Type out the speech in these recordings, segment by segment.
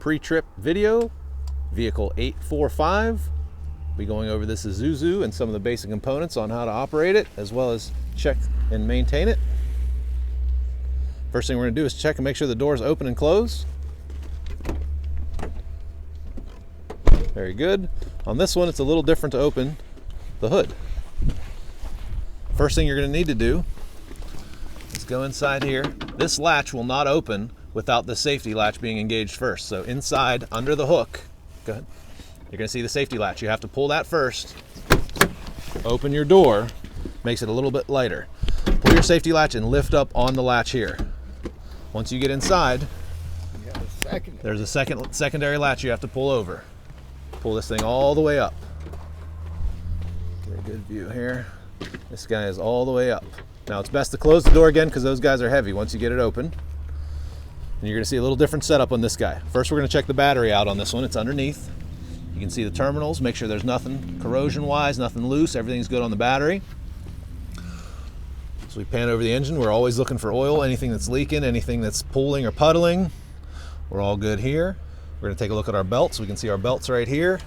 pre-trip video, vehicle 845. We'll be going over this Isuzu and some of the basic components on how to operate it, as well as check and maintain it. First thing we're going to do is check and make sure the doors open and close. Very good. On this one, it's a little different to open the hood. First thing you're going to need to do is go inside here. This latch will not open without the safety latch being engaged first. So inside, under the hook, go ahead. You're going to see the safety latch. You have to pull that first. Open your door, makes it a little bit lighter. Pull your safety latch and lift up on the latch here. Once you get inside, there's a secondary latch you have to pull over. Pull this thing all the way up. Get a good view here. This guy is all the way up. Now it's best to close the door again because those guys are heavy once you get it open. And you're going to see a little different setup on this guy. First we're going to check the battery out on this one. It's underneath. You can see the terminals. Make sure there's nothing corrosion-wise, nothing loose. Everything's good on the battery. So we pan over the engine. We're always looking for oil, anything that's leaking, anything that's pooling or puddling. We're all good here. We're going to take a look at our belts. We can see our belts right here.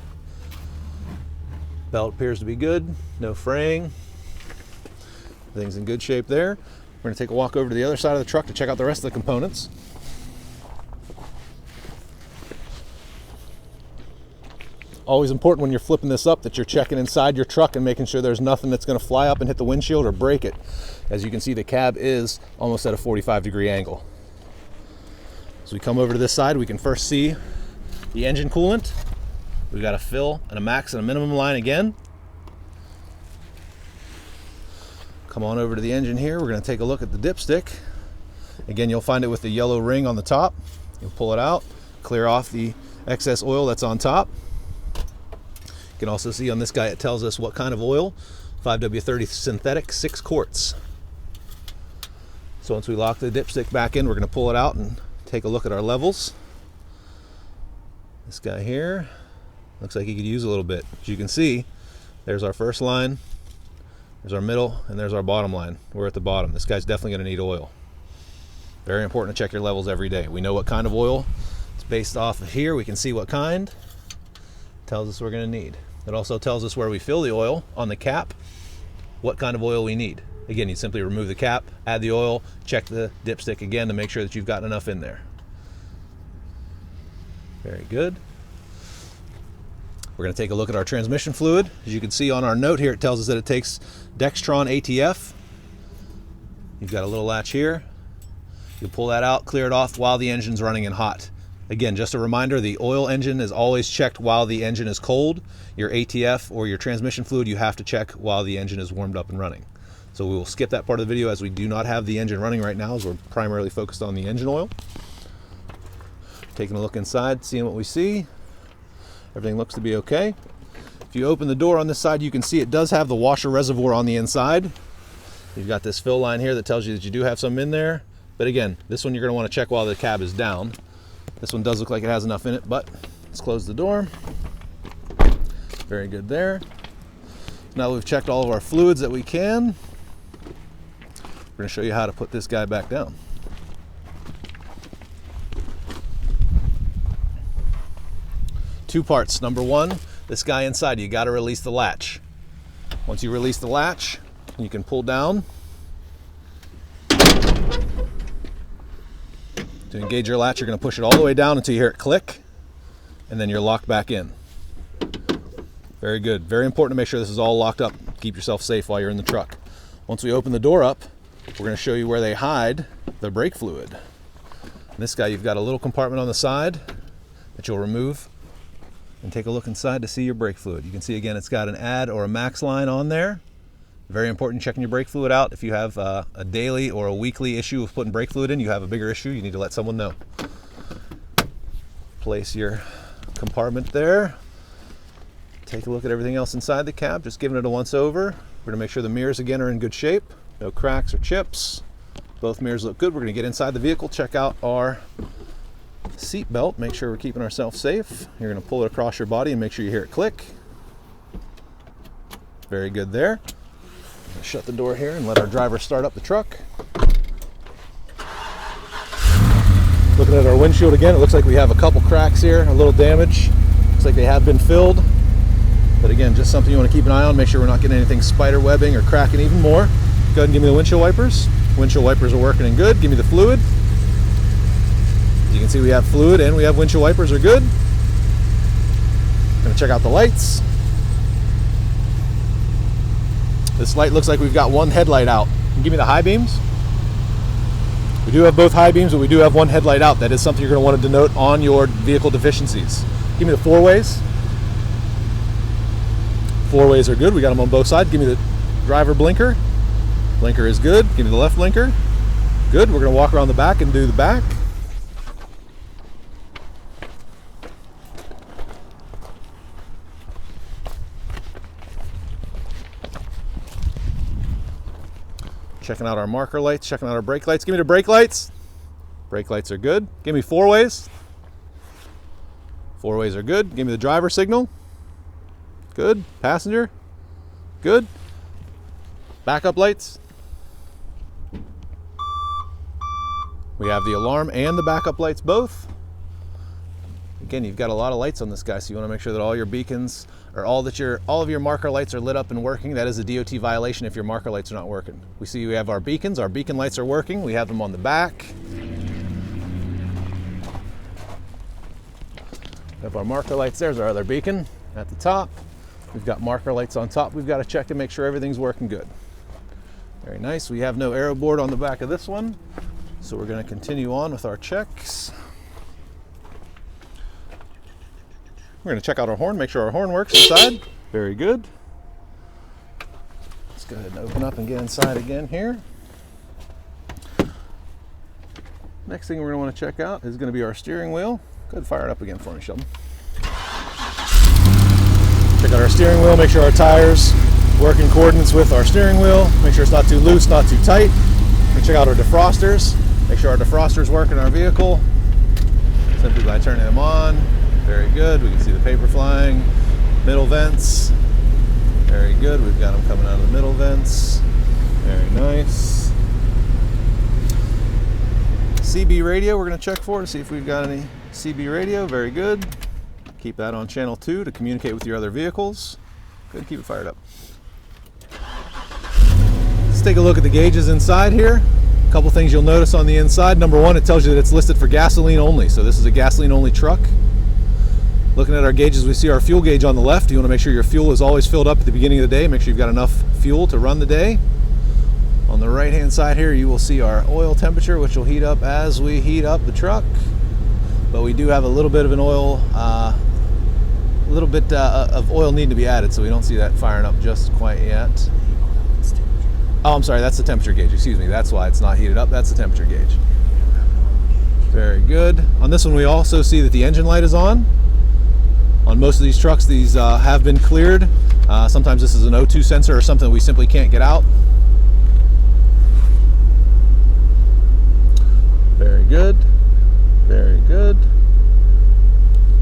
Belt appears to be good. No fraying. Everything's in good shape there. We're going to take a walk over to the other side of the truck to check out the rest of the components. Always important when you're flipping this up that you're checking inside your truck and making sure there's nothing that's going to fly up and hit the windshield or break it. As you can see, the cab is almost at a 45-degree angle. As we come over to this side, we can first see the engine coolant. We've got a fill and a max and a minimum line again. Come on over to the engine here. We're going to take a look at the dipstick. Again, you'll find it with the yellow ring on the top. You'll pull it out, clear off the excess oil that's on top. You can also see on this guy, it tells us what kind of oil. 5W30 synthetic, 6 quarts. So once we lock the dipstick back in, we're going to pull it out and take a look at our levels. This guy here looks like he could use a little bit. As you can see, there's our first line, there's our middle, and there's our bottom line. We're at the bottom. This guy's definitely going to need oil. Very important to check your levels every day. We know what kind of oil. It's based off of here. We can see what kind. Tells us we're going to need. It also tells us where we fill the oil on the cap, what kind of oil we need. Again, you simply remove the cap, add the oil, check the dipstick again to make sure that you've got enough in there. Very good. We're going to take a look at our transmission fluid. As you can see on our note here, it tells us that it takes Dextron ATF. You've got a little latch here. You pull that out, clear it off while the engine's running and hot. Again, just a reminder, the oil engine is always checked while the engine is cold. Your ATF or your transmission fluid, you have to check while the engine is warmed up and running. So we will skip that part of the video as we do not have the engine running right now, as we're primarily focused on the engine oil. Taking a look inside, seeing what we see. Everything looks to be okay. If you open the door on this side, you can see it does have the washer reservoir on the inside. You've got this fill line here that tells you that you do have some in there. But again, this one you're going to want to check while the cab is down. This one does look like it has enough in it, but let's close the door. Very good there. Now that we've checked all of our fluids that we can, we're going to show you how to put this guy back down. Two parts. Number one, this guy inside, you got to release the latch. Once you release the latch, you can pull down. To engage your latch, you're going to push it all the way down until you hear it click, and then you're locked back in. Very good. Very important to make sure this is all locked up. Keep yourself safe while you're in the truck. Once we open the door up, we're going to show you where they hide the brake fluid. In this guy, you've got a little compartment on the side that you'll remove and take a look inside to see your brake fluid. You can see again, it's got an add or a max line on there. Very important checking your brake fluid out. If you have a daily or a weekly issue of putting brake fluid in, you have a bigger issue, you need to let someone know. Place your compartment there. Take a look at everything else inside the cab, just giving it a once over. We're gonna make sure the mirrors again are in good shape. No cracks or chips. Both mirrors look good. We're gonna get inside the vehicle, check out our seat belt, make sure we're keeping ourselves safe. You're gonna pull it across your body and make sure you hear it click. Very good there. Shut the door here and let our driver start up the truck. Looking at our weight windshield again. It looks like we have a couple cracks here, a little damage. Looks like they have been filled. But again, just something you want to keep an eye on. Make sure we're not getting anything spider webbing or cracking even more. Go ahead and give me the windshield wipers. Windshield wipers are working and good. Give me the fluid. As you can see, we have fluid and we have windshield wipers are good. Gonna check out the lights. This light looks like we've got one headlight out. Give me the high beams. We do have both high beams, but we do have one headlight out. That is something you're going to want to denote on your vehicle deficiencies. Give me the four ways. Four ways are good. We got them on both sides. Give me the driver blinker. Blinker is good. Give me the left blinker. Good. We're going to walk around the back and do the back. Checking out our marker lights, checking out our brake lights. Give me the brake lights. Brake lights are good. Give me four ways. Four ways are good. Give me the driver signal. Good. Passenger. Good. Backup lights. We have the alarm and the backup lights both. Again, you've got a lot of lights on this guy, so you want to make sure that all your beacons or all of your marker lights are lit up and working. That is a DOT violation if your marker lights are not working. We see we have our beacons. Our beacon lights are working. We have them on the back. We have our marker lights. There's our other beacon at the top. We've got marker lights on top. We've got to check to make sure everything's working good. Very nice. We have no aero board on the back of this one, so we're going to continue on with our checks. We're going to check out our horn, make sure our horn works inside. Very good. Let's go ahead and open up and get inside again here. Next thing we're going to want to check out is going to be our steering wheel. Go ahead and fire it up again for me, Sheldon. Check out our steering wheel, make sure our tires work in coordinates with our steering wheel. Make sure it's not too loose, not too tight. Check out our defrosters. Make sure our defrosters work in our vehicle. Simply by turning them on. Very good. We can see the paper flying. Middle vents. Very good. We've got them coming out of the middle vents. Very nice. CB radio we're going to check for to see if we've got any CB radio. Very good. Keep that on channel 2 to communicate with your other vehicles. Good. Keep it fired up. Let's take a look at the gauges inside here. A couple things you'll notice on the inside. Number one, it tells you that it's listed for gasoline only. So this is a gasoline only truck. Looking at our gauges, we see our fuel gauge on the left. You want to make sure your fuel is always filled up at the beginning of the day. Make sure you've got enough fuel to run the day. On the right hand side here, you will see our oil temperature, which will heat up as we heat up the truck. But we do have a little bit of an oil, of oil need to be added, so we don't see that firing up just quite yet. Oh, I'm sorry, that's the temperature gauge. Excuse me, that's why it's not heated up. That's the temperature gauge. Very good. On this one, we also see that the engine light is on. On most of these trucks, these have been cleared. Sometimes this is an O2 sensor or something that we simply can't get out. Very good. Very good.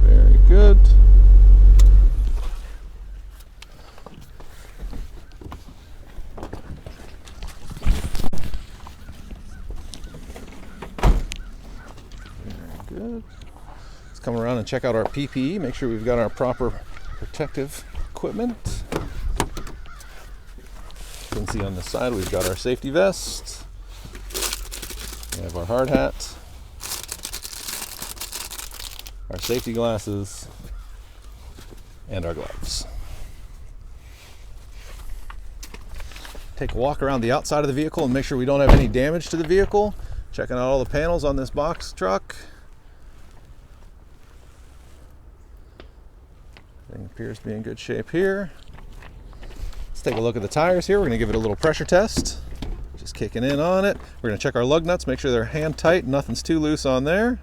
Very good. Very good. Come around and check out our PPE, make sure we've got our proper protective equipment. You can see on the side we've got our safety vest, we have our hard hat, our safety glasses, and our gloves. Take a walk around the outside of the vehicle and make sure we don't have any damage to the vehicle. Checking out all the panels on this box truck. Everything appears to be in good shape here. Let's take a look at the tires here. We're going to give it a little pressure test. Just kicking in on it. We're going to check our lug nuts, make sure they're hand tight, nothing's too loose on there.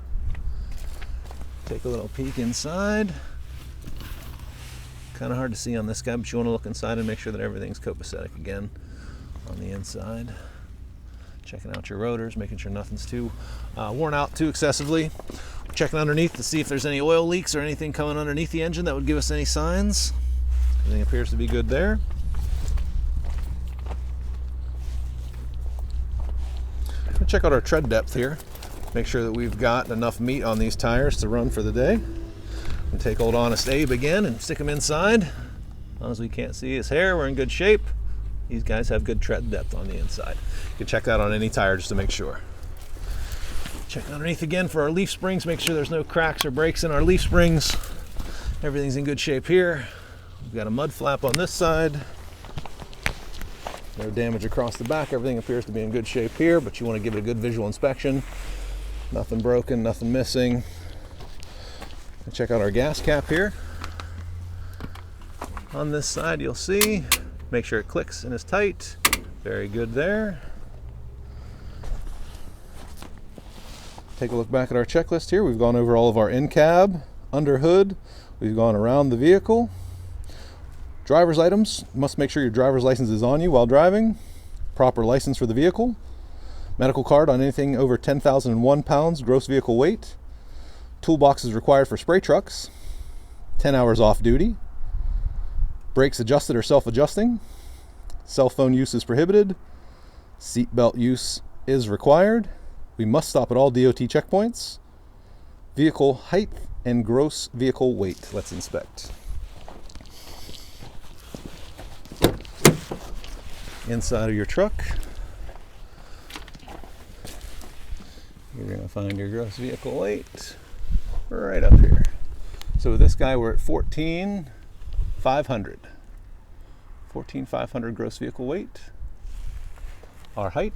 Take a little peek inside. Kind of hard to see on this guy, but you want to look inside and make sure that everything's copacetic again on the inside. Checking out your rotors, making sure nothing's too worn out too excessively. Checking underneath to see if there's any oil leaks or anything coming underneath the engine that would give us any signs. Everything appears to be good there. Check out our tread depth here. Make sure that we've got enough meat on these tires to run for the day. And take old Honest Abe again and stick him inside. As long as we can't see his hair, we're in good shape. These guys have good tread depth on the inside. You can check that on any tire just to make sure. Check underneath again for our leaf springs. Make sure there's no cracks or breaks in our leaf springs. Everything's in good shape here. We've got a mud flap on this side. No damage across the back. Everything appears to be in good shape here, but you want to give it a good visual inspection. Nothing broken, nothing missing. And check out our gas cap here. On this side, you'll see. Make sure it clicks and is tight. Very good there. Take a look back at our checklist here. We've gone over all of our in-cab, under hood. We've gone around the vehicle. Driver's items. Must make sure your driver's license is on you while driving. Proper license for the vehicle. Medical card on anything over 10,001 pounds gross vehicle weight. Toolbox is required for spray trucks. 10 hours off duty. Brakes adjusted or self-adjusting. Cell phone use is prohibited. Seat belt use is required. We must stop at all DOT checkpoints. Vehicle height and gross vehicle weight. Let's inspect. Inside of your truck. You're going to find your gross vehicle weight right up here. So with this guy, we're at 14,500. 14,500 gross vehicle weight. Our height.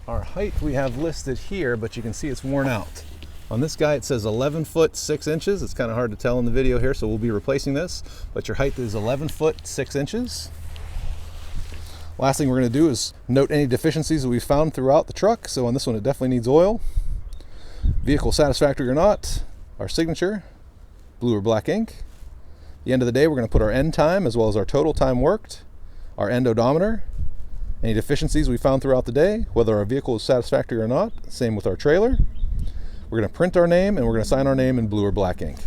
Our height we have listed here, but you can see it's worn out. On this guy, it says 11 foot 6 inches. It's kind of hard to tell in the video here, so we'll be replacing this. But your height is 11 foot 6 inches. Last thing we're going to do is note any deficiencies that we've found throughout the truck. So on this one, it definitely needs oil. Vehicle satisfactory or not. Our signature, blue or black ink. At the end of the day, we're going to put our end time as well as our total time worked, our end odometer, any deficiencies we found throughout the day, whether our vehicle is satisfactory or not. Same with our trailer. We're going to print our name and we're going to sign our name in blue or black ink.